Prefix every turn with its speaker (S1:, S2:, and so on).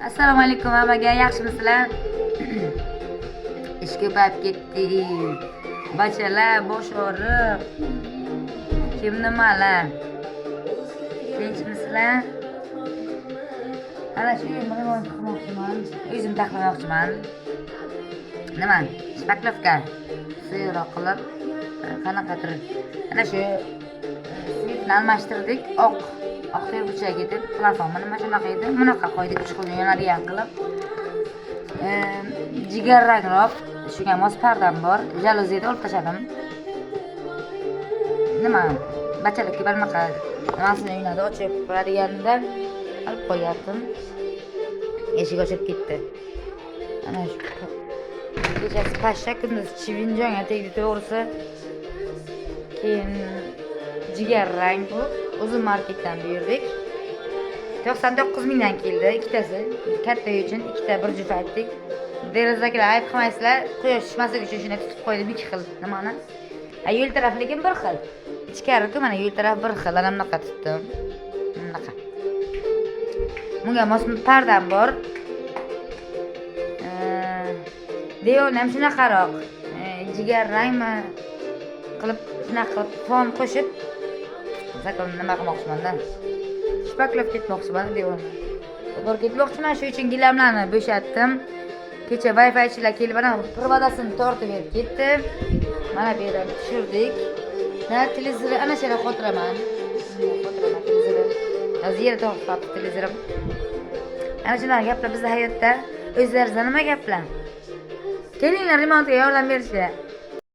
S1: Assalomu alaykum hammaga, yaxshimisizlar? Ish ko'payib ketdi. Bachalar, bosh og'riq. Kim nimalar? Tinchmisizlar? Ana shu remont qilmoqchiman. O'zim taxlamoqchiman. Nima? Shpaklovka. Suyroq qilib qanaqadir. Ana shu svetni almashtirdik. Oq terbuchak etib, plafon mana shunaqa edi. Bunaqa qo'ydik, uch xil yonadigan qilib. Jigarrangroq, shunga mos pardam bor. Jaluziyni olib tashladim. Nima? Bachalikka barmaqa nimasini o'ynadi, ochib qo'yadiganida olib qo'yardim. Eshik ochilib ketdi. Ana shu kechasi pashsha, kunduz chivinjonga tegdi to'g'risi. Keyin jigarrang bu. Uzun marketdan buyurdik. 99 mingdan keldi ikkitasi. Katta uchun ikkita bir juft aytdik. Derazakilar ayb qilmaysizlar, quyosh tushmasligi uchun shuni tutib qo'ydim ikki xil. Nimani? Yo'l taraf lekin bir xil. Ichkari-ku mana yo'l taraf bir xil. Ana bunaqa tutdim. Bunaqa. Bunga mos pardam bor. Devon ham shunaqaroq. Jigarrangmi qilib shunaqa qilib fon qo'shib zakon nima qilmoqchiman-da? Shpaklab ketmoqchiman devonni. To'g'ri ketmoqchiman, shu uchun gilamlarni bo'shatdim. Kecha Wi-Fi-chilar kelib mana проводasini tortib berib ketdi. Mana bu yerdan tushirdik. Televizor ana shu yerga qotiraman. Televizor. Hozir yerda to'xtab televizorim. Ana shunaqa gaplar bizda hayotda o'zlaringizda nima gaplar? Kelinglar remontga yordam berishga.